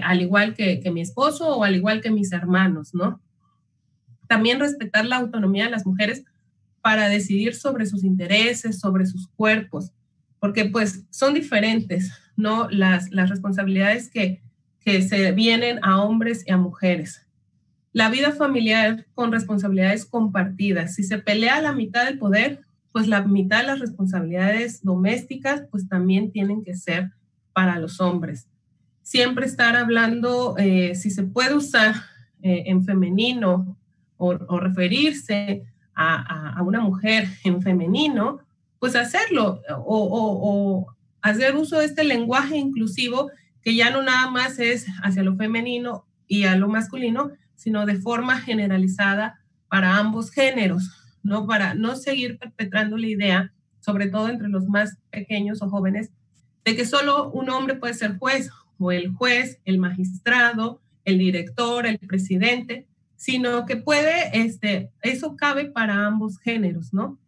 al igual que mi esposo o al igual que mis hermanos, ¿no? También respetar la autonomía de las mujeres para decidir sobre sus intereses, sobre sus cuerpos, porque pues son diferentes, ¿no? Las responsabilidades que se vienen a hombres y a mujeres. La vida familiar con responsabilidades compartidas. Si se pelea la mitad del poder, pues la mitad de las responsabilidades domésticas pues también tienen que ser para los hombres. Siempre estar hablando, si se puede usar en femenino o referirse a una mujer en femenino, pues hacerlo o hacer uso de este lenguaje inclusivo que ya no nada más es hacia lo femenino y a lo masculino, sino de forma generalizada para ambos géneros, ¿no? Para no seguir perpetrando la idea, sobre todo entre los más pequeños o jóvenes, de que solo un hombre puede ser juez, o el juez, el magistrado, el director, el presidente, sino que puede, eso cabe para ambos géneros, ¿no?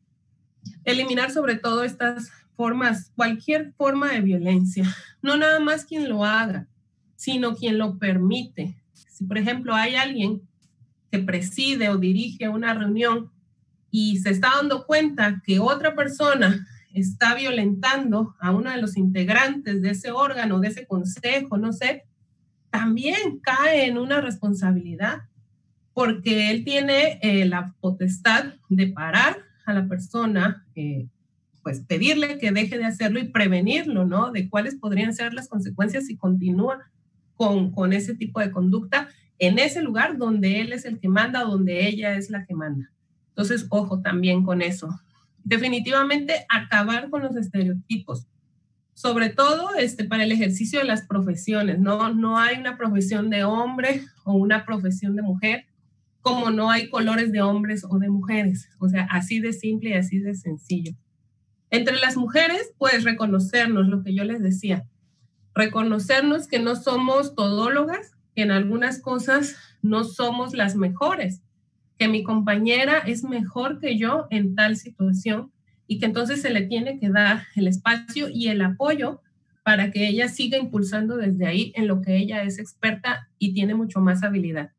Eliminar sobre todo estas formas, cualquier forma de violencia, no nada más quien lo haga, sino quien lo permite. Si, por ejemplo, hay alguien que preside o dirige una reunión y se está dando cuenta que otra persona está violentando a uno de los integrantes de ese órgano, de ese consejo, no sé, también cae en una responsabilidad, porque él tiene la potestad de parar a la persona, pues pedirle que deje de hacerlo y prevenirlo, ¿no? De cuáles podrían ser las consecuencias si continúa con ese tipo de conducta en ese lugar donde él es el que manda, donde ella es la que manda. Entonces, ojo también con eso. Definitivamente acabar con los estereotipos, sobre todo para el ejercicio de las profesiones, ¿no? No hay una profesión de hombre o una profesión de mujer, como no hay colores de hombres o de mujeres. O sea, así de simple y así de sencillo. Entre las mujeres, pues reconocernos, lo que yo les decía, reconocernos que no somos todólogas, que en algunas cosas no somos las mejores, que mi compañera es mejor que yo en tal situación y que entonces se le tiene que dar el espacio y el apoyo para que ella siga impulsando desde ahí en lo que ella es experta y tiene mucho más habilidad.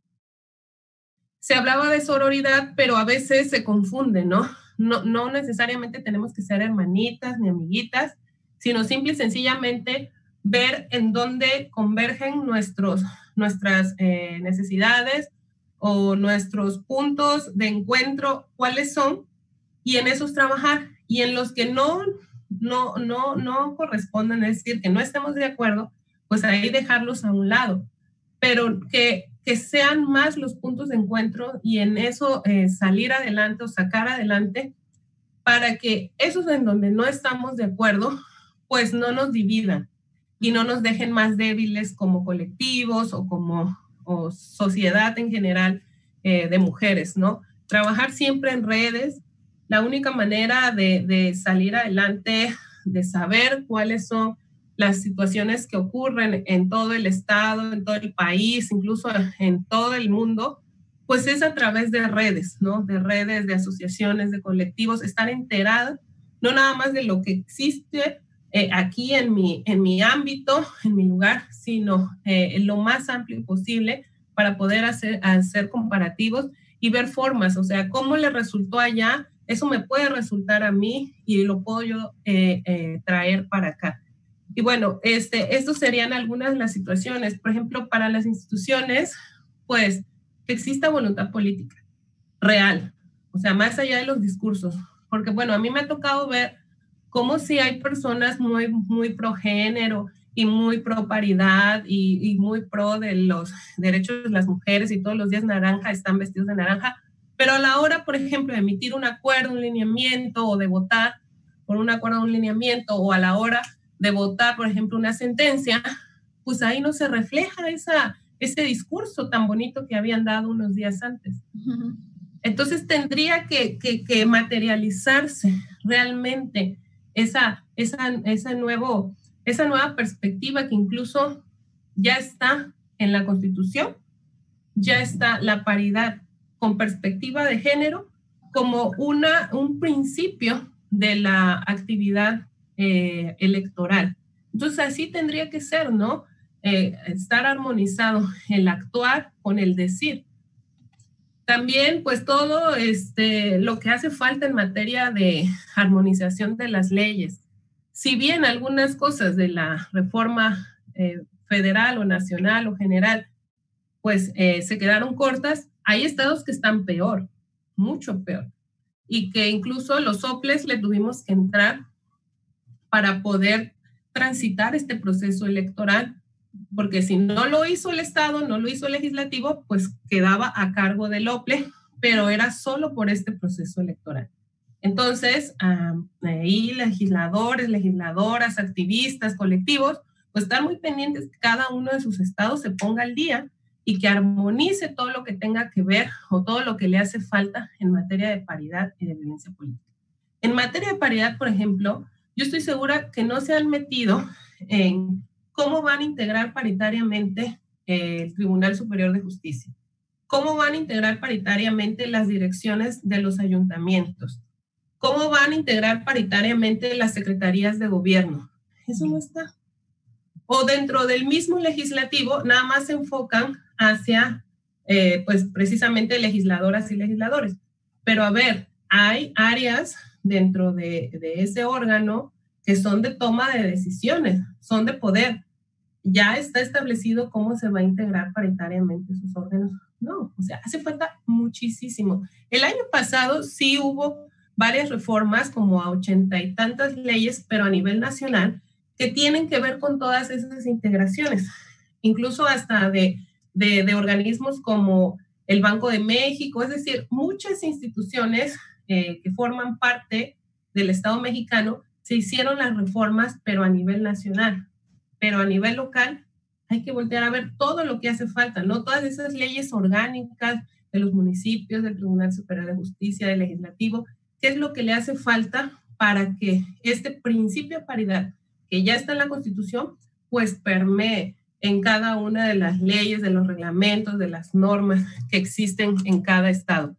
Se hablaba de sororidad, pero a veces se confunde, ¿no? No necesariamente tenemos que ser hermanitas ni amiguitas, sino simple y sencillamente ver en dónde convergen nuestras necesidades o nuestros puntos de encuentro, cuáles son, y en esos trabajar. Y en los que no corresponden, es decir, que no estemos de acuerdo, pues ahí dejarlos a un lado. Pero que sean más los puntos de encuentro y en eso salir adelante o sacar adelante para que esos en donde no estamos de acuerdo, pues no nos dividan y no nos dejen más débiles como colectivos o sociedad en general de mujeres, ¿no? Trabajar siempre en redes, la única manera de salir adelante, de saber cuáles son las situaciones que ocurren en todo el estado, en todo el país, incluso en todo el mundo, pues es a través de redes, ¿no? De redes, de asociaciones, de colectivos, estar enterada, no nada más de lo que existe aquí en mi ámbito, en mi lugar, sino lo más amplio posible para poder hacer comparativos y ver formas, o sea, cómo le resultó allá, eso me puede resultar a mí y lo puedo yo traer para acá. Y bueno, estos serían algunas de las situaciones. Por ejemplo, para las instituciones, pues, que exista voluntad política real, o sea, más allá de los discursos. Porque, bueno, a mí me ha tocado ver cómo si hay personas muy, muy pro género y muy pro paridad y muy pro de los derechos de las mujeres y todos los días naranja están vestidos de naranja, pero a la hora, por ejemplo, de emitir un acuerdo, un lineamiento o de votar por un acuerdo, un lineamiento o a la hora de votar, por ejemplo, una sentencia, pues ahí no se refleja ese discurso tan bonito que habían dado unos días antes. Entonces tendría que materializarse realmente esa nueva perspectiva que incluso ya está en la Constitución, ya está la paridad con perspectiva de género como un principio de la actividad electoral. Entonces así tendría que ser, ¿no? Estar armonizado el actuar con el decir. También, pues todo lo que hace falta en materia de armonización de las leyes. Si bien algunas cosas de la reforma federal o nacional o general, pues se quedaron cortas, hay estados que están peor, mucho peor, y que incluso los soples le tuvimos que entrar para poder transitar este proceso electoral, porque si no lo hizo el Estado, no lo hizo el legislativo, pues quedaba a cargo del OPLE, pero era solo por este proceso electoral. Entonces, ahí legisladores, legisladoras, activistas, colectivos, pues estar muy pendientes que cada uno de sus estados se ponga al día y que armonice todo lo que tenga que ver o todo lo que le hace falta en materia de paridad y de violencia política. En materia de paridad, por ejemplo, yo estoy segura que no se han metido en cómo van a integrar paritariamente el Tribunal Superior de Justicia, cómo van a integrar paritariamente las direcciones de los ayuntamientos, cómo van a integrar paritariamente las secretarías de gobierno. Eso no está. O dentro del mismo legislativo, nada más se enfocan hacia, pues precisamente legisladoras y legisladores. Pero a ver, hay áreas dentro de ese órgano que son de toma de decisiones, son de poder. Ya está establecido cómo se va a integrar paritariamente sus órganos. No, o sea, hace falta muchísimo. El año pasado sí hubo varias reformas, como a 80 y tantas leyes, pero a nivel nacional, que tienen que ver con todas esas integraciones, incluso hasta de organismos como el Banco de México, es decir, muchas instituciones que forman parte del Estado mexicano, se hicieron las reformas, pero a nivel nacional. Pero a nivel local hay que voltear a ver todo lo que hace falta, ¿no? Todas esas leyes orgánicas de los municipios, del Tribunal Superior de Justicia, del Legislativo, ¿qué es lo que le hace falta para que este principio de paridad, que ya está en la Constitución, pues permee en cada una de las leyes, de los reglamentos, de las normas que existen en cada estado?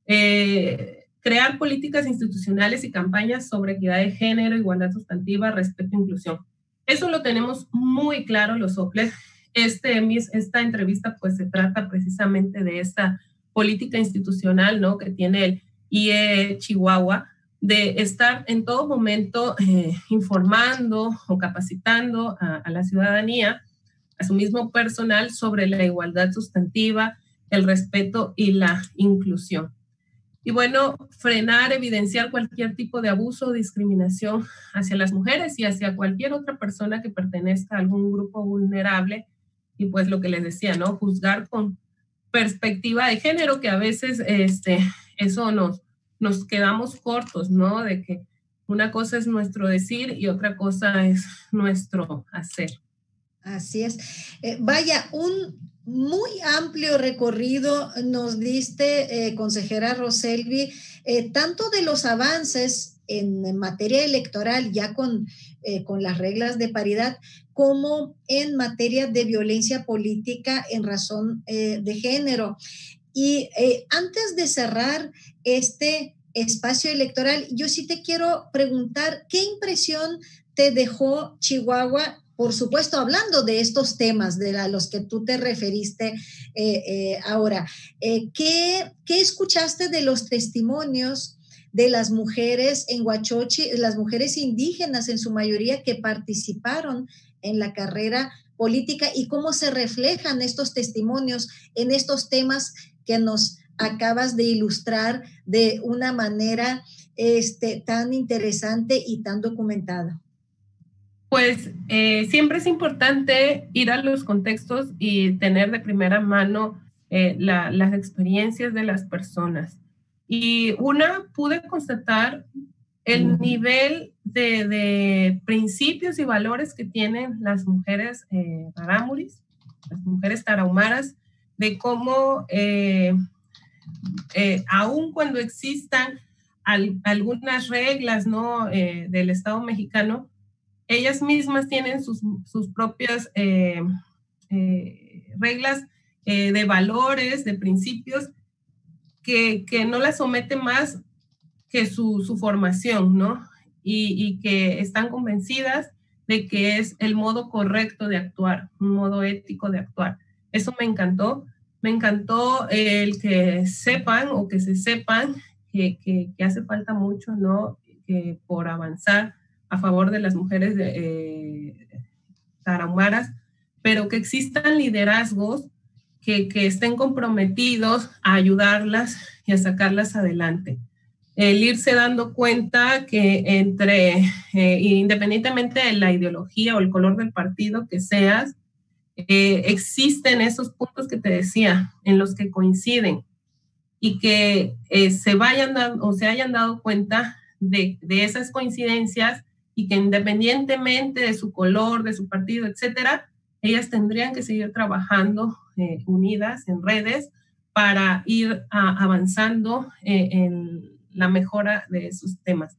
Crear políticas institucionales y campañas sobre equidad de género, igualdad sustantiva, respeto e inclusión. Eso lo tenemos muy claro los soples. Esta entrevista pues se trata precisamente de esta política institucional, ¿no?, que tiene el IE Chihuahua, de estar en todo momento informando o capacitando a la ciudadanía, a su mismo personal, sobre la igualdad sustantiva, el respeto y la inclusión. Y bueno, frenar, evidenciar cualquier tipo de abuso o discriminación hacia las mujeres y hacia cualquier otra persona que pertenezca a algún grupo vulnerable. Y pues lo que les decía, ¿no?, juzgar con perspectiva de género, que a veces eso nos quedamos cortos, ¿no?, de que una cosa es nuestro decir y otra cosa es nuestro hacer. Así es. Vaya, un muy amplio recorrido nos diste, consejera Roselvi, tanto de los avances en materia electoral, ya con las reglas de paridad, como en materia de violencia política en razón de género. Y antes de cerrar este espacio electoral, yo sí te quiero preguntar, ¿qué impresión te dejó Chihuahua? Por supuesto, hablando de estos temas de los que tú te referiste ahora, ¿qué escuchaste de los testimonios de las mujeres en Huachochi, las mujeres indígenas en su mayoría que participaron en la carrera política, y cómo se reflejan estos testimonios en estos temas que nos acabas de ilustrar de una manera tan interesante y tan documentada? Pues siempre es importante ir a los contextos y tener de primera mano las experiencias de las personas. Y pude constatar el nivel de principios y valores que tienen las mujeres rarámuris, las mujeres tarahumaras, de cómo aun cuando existan algunas reglas, ¿no? Del Estado mexicano, ellas mismas tienen sus propias reglas de valores, de principios, que no las somete más que su formación, ¿no? Y que están convencidas de que es el modo correcto de actuar, un modo ético de actuar. Eso me encantó. Me encantó el que sepan o que se sepan que hace falta mucho, ¿no? Que por avanzar a favor de las mujeres tarahumaras, pero que existan liderazgos que estén comprometidos a ayudarlas y a sacarlas adelante. El irse dando cuenta que independientemente de la ideología o el color del partido que seas, existen esos puntos que te decía, en los que coinciden, y que se hayan dado cuenta de esas coincidencias, y que independientemente de su color, de su partido, etcétera, ellas tendrían que seguir trabajando unidas en redes para ir avanzando en la mejora de sus temas.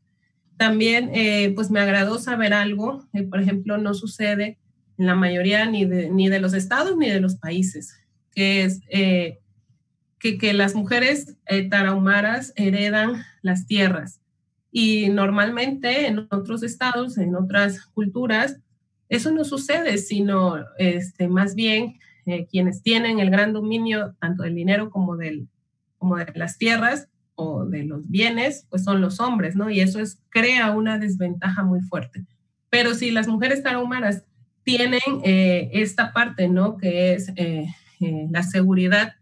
También pues me agradó saber algo que, por ejemplo, no sucede en la mayoría ni de los estados ni de los países, que es que las mujeres tarahumaras heredan las tierras. Y normalmente en otros estados, en otras culturas, eso no sucede, sino más bien quienes tienen el gran dominio tanto del dinero como de las tierras o de los bienes, pues son los hombres, ¿no? Y eso crea una desventaja muy fuerte. Pero si las mujeres tarahumaras tienen esta parte, ¿no? Que es la seguridad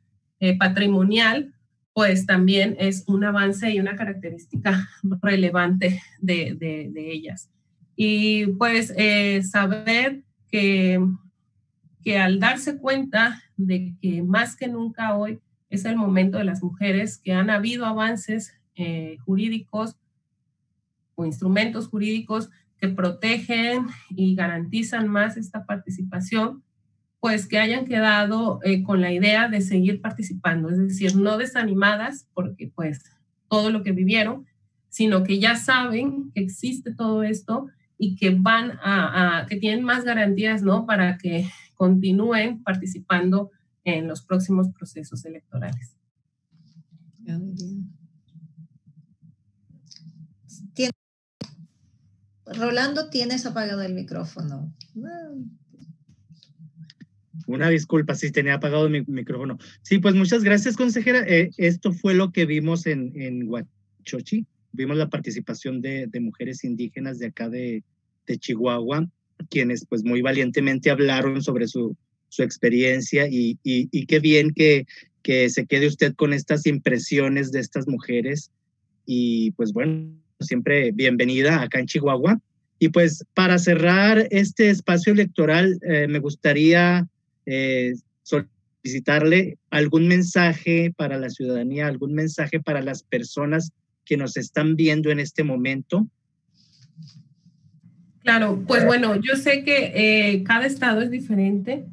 patrimonial, pues también es un avance y una característica relevante de ellas. Y pues saber que al darse cuenta de que más que nunca hoy es el momento de las mujeres, que han habido avances jurídicos o instrumentos jurídicos que protegen y garantizan más esta participación, pues que hayan quedado con la idea de seguir participando, es decir, no desanimadas porque pues todo lo que vivieron, sino que ya saben que existe todo esto y que van que tienen más garantías, ¿no? Para que continúen participando en los próximos procesos electorales. Muy bien. Rolando, tienes apagado el micrófono. Una disculpa, sí, tenía apagado mi micrófono. Sí, pues muchas gracias, consejera. Esto fue lo que vimos en Huachochi. Vimos la participación de mujeres indígenas de acá de Chihuahua, quienes pues muy valientemente hablaron sobre su experiencia y qué bien que se quede usted con estas impresiones de estas mujeres. Y pues bueno, siempre bienvenida acá en Chihuahua. Y pues para cerrar este espacio electoral, me gustaría solicitarle algún mensaje para la ciudadanía, algún mensaje para las personas que nos están viendo en este momento. Claro, pues bueno, yo sé que cada estado es diferente.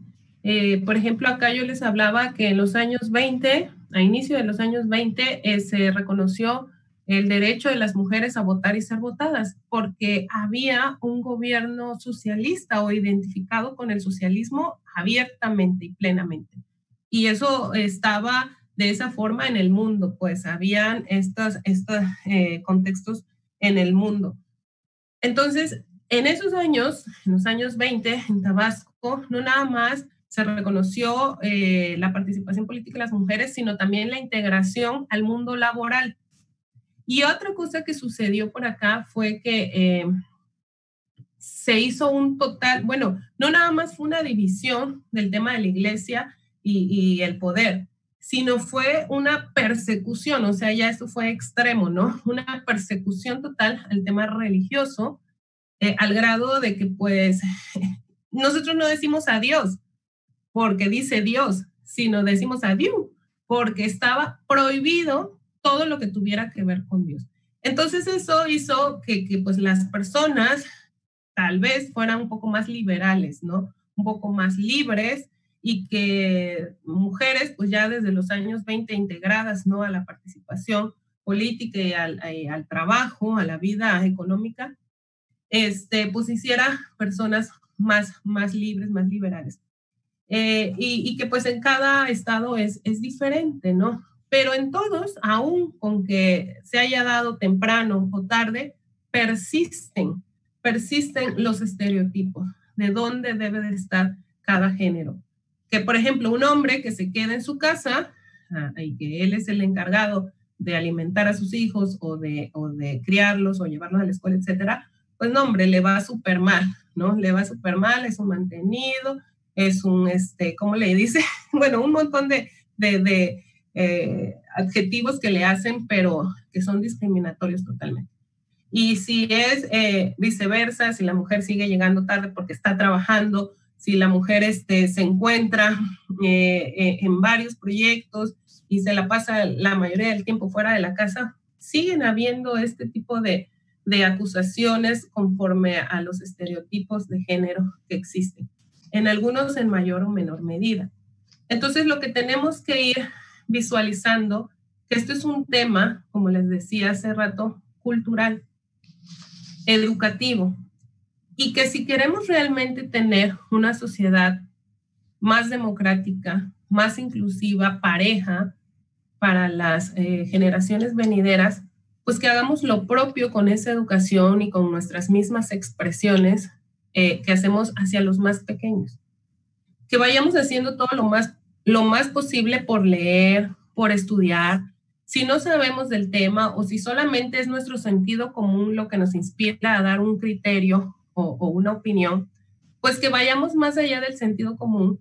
Por ejemplo, acá yo les hablaba que en los años 20, a inicio de los años 20, se reconoció el derecho de las mujeres a votar y ser votadas, porque había un gobierno socialista o identificado con el socialismo abiertamente y plenamente. Y eso estaba de esa forma en el mundo, pues habían estos contextos en el mundo. Entonces, en esos años, en los años 20, en Tabasco, no nada más se reconoció la participación política de las mujeres, sino también la integración al mundo laboral. Y otra cosa que sucedió por acá fue que se hizo un total, bueno, no nada más fue una división del tema de la iglesia y el poder, sino fue una persecución, o sea, ya esto fue extremo, ¿no? Una persecución total al tema religioso, al grado de que pues nosotros no decimos adiós porque dice Dios, sino decimos adiós porque estaba prohibido todo lo que tuviera que ver con Dios. Entonces eso hizo que pues las personas tal vez fueran un poco más liberales, ¿no? Un poco más libres, y que mujeres pues ya desde los años 20 integradas, ¿no? A la participación, política y al trabajo, a la vida económica, pues hiciera personas más libres, más liberales. Y que pues en cada estado es diferente, ¿no? Pero en todos, aún con que se haya dado temprano o tarde, persisten los estereotipos de dónde debe de estar cada género. Que, por ejemplo, un hombre que se queda en su casa y que él es el encargado de alimentar a sus hijos o de criarlos o llevarlos a la escuela, etcétera, pues no, hombre, le va súper mal, ¿no? Le va súper mal, es un mantenido, es un, ¿cómo le dice? Bueno, un montón de adjetivos que le hacen, pero que son discriminatorios totalmente. Y si es viceversa, si la mujer sigue llegando tarde porque está trabajando, si la mujer se encuentra en varios proyectos y se la pasa la mayoría del tiempo fuera de la casa, siguen habiendo este tipo de acusaciones conforme a los estereotipos de género que existen, en algunos en mayor o menor medida. Entonces, lo que tenemos que ir visualizando, que esto es un tema, como les decía hace rato, cultural, educativo, y que si queremos realmente tener una sociedad más democrática, más inclusiva, pareja para las generaciones venideras, pues que hagamos lo propio con esa educación y con nuestras mismas expresiones que hacemos hacia los más pequeños. Que vayamos haciendo todo lo más posible por leer, por estudiar. Si no sabemos del tema o si solamente es nuestro sentido común lo que nos inspira a dar un criterio o una opinión, pues que vayamos más allá del sentido común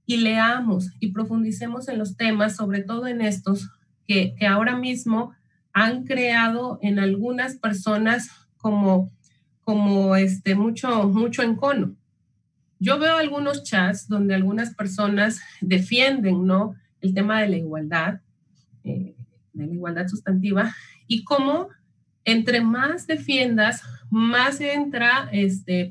y leamos y profundicemos en los temas, sobre todo en estos que ahora mismo han creado en algunas personas como mucho encono. Yo veo algunos chats donde algunas personas defienden, ¿no?, el tema de la igualdad sustantiva, y cómo entre más defiendas, más entra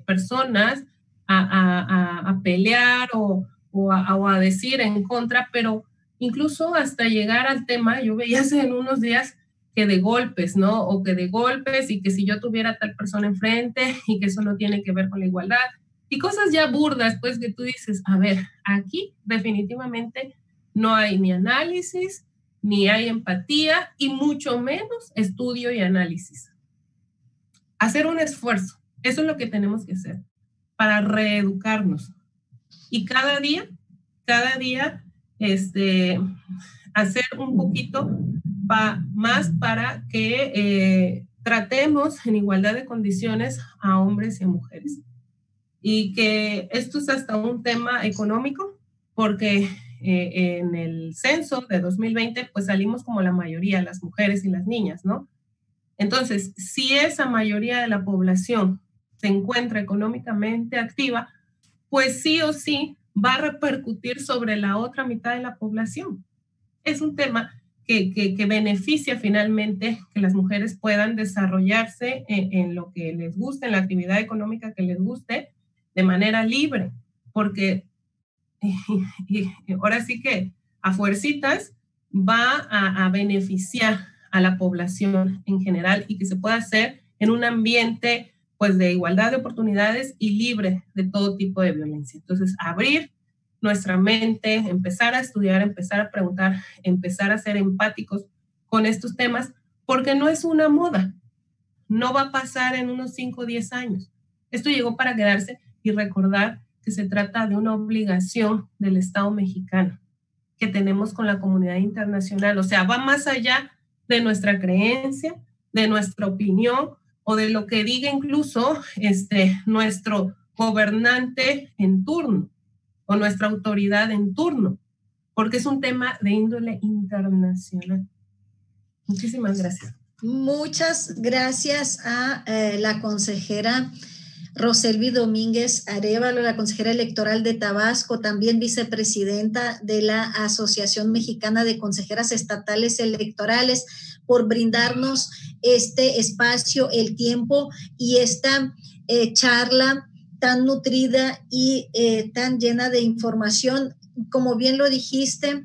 personas a pelear o a decir en contra, pero incluso hasta llegar al tema, yo veía hace en unos días que de golpes, ¿no? O que de golpes y que si yo tuviera tal persona enfrente y que eso no tiene que ver con la igualdad y cosas ya burdas, pues que tú dices, a ver, aquí definitivamente no hay ni análisis, ni hay empatía y mucho menos estudio y análisis. Hacer un esfuerzo, eso es lo que tenemos que hacer para reeducarnos y cada día hacer un poquito más para que tratemos en igualdad de condiciones a hombres y a mujeres. Y que esto es hasta un tema económico, porque en el censo de 2020, pues salimos como la mayoría, las mujeres y las niñas, ¿no? Entonces, si esa mayoría de la población se encuentra económicamente activa, pues sí o sí va a repercutir sobre la otra mitad de la población. Es un tema que beneficia finalmente que las mujeres puedan desarrollarse en lo que les guste, en la actividad económica que les guste, de manera libre, porque ahora sí que a fuercitas va a beneficiar a la población en general y que se pueda hacer en un ambiente pues de igualdad de oportunidades y libre de todo tipo de violencia. Entonces, abrir nuestra mente, empezar a estudiar, empezar a preguntar, empezar a ser empáticos con estos temas, porque no es una moda, no va a pasar en unos 5 o 10 años. Esto llegó para quedarse y recordar que se trata de una obligación del Estado mexicano que tenemos con la comunidad internacional. O sea, va más allá de nuestra creencia, de nuestra opinión o de lo que diga incluso nuestro gobernante en turno o nuestra autoridad en turno, porque es un tema de índole internacional. Muchísimas gracias. Muchas gracias a la consejera Roselvi Domínguez Arévalo, la consejera electoral de Tabasco, también vicepresidenta de la Asociación Mexicana de Consejeras Estatales Electorales, por brindarnos este espacio, el tiempo y esta charla tan nutrida y tan llena de información. Como bien lo dijiste,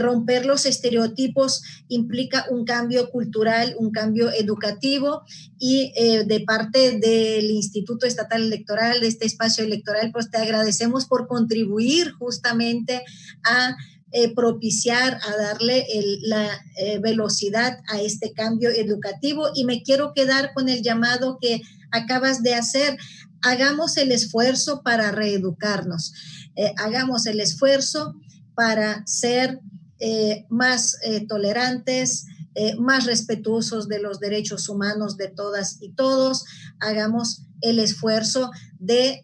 romper los estereotipos implica un cambio cultural, un cambio educativo, y de parte del Instituto Estatal Electoral, de este espacio electoral, pues te agradecemos por contribuir justamente a propiciar, a darle la velocidad a este cambio educativo. Y me quiero quedar con el llamado que acabas de hacer. Hagamos el esfuerzo para reeducarnos, hagamos el esfuerzo para ser más tolerantes, más respetuosos de los derechos humanos de todas y todos. Hagamos el esfuerzo de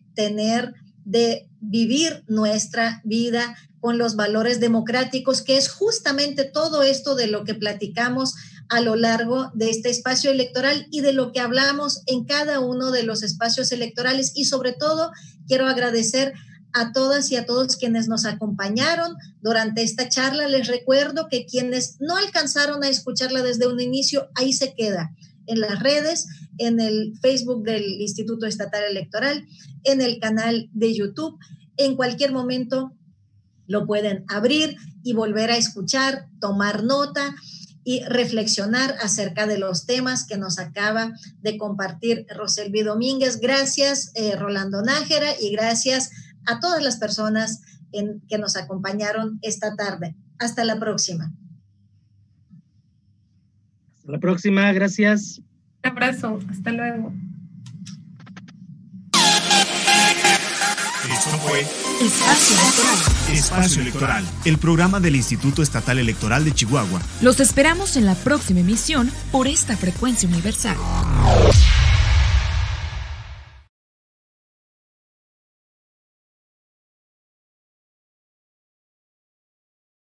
vivir nuestra vida con los valores democráticos, que es justamente todo esto de lo que platicamos a lo largo de este espacio electoral y de lo que hablamos en cada uno de los espacios electorales. Y sobre todo, quiero agradecer a todas y a todos quienes nos acompañaron durante esta charla. Les recuerdo que quienes no alcanzaron a escucharla desde un inicio, ahí se queda, en las redes, en el Facebook del Instituto Estatal Electoral, en el canal de YouTube. En cualquier momento lo pueden abrir y volver a escuchar, tomar nota y reflexionar acerca de los temas que nos acaba de compartir Roselvi Domínguez. Gracias, Rolando Nájera, y gracias a todas las personas que nos acompañaron esta tarde. Hasta la próxima. Hasta la próxima, gracias. Un abrazo, hasta luego. Esto fue Espacio Electoral. Espacio Electoral, el programa del Instituto Estatal Electoral de Chihuahua. Los esperamos en la próxima emisión por esta frecuencia universal.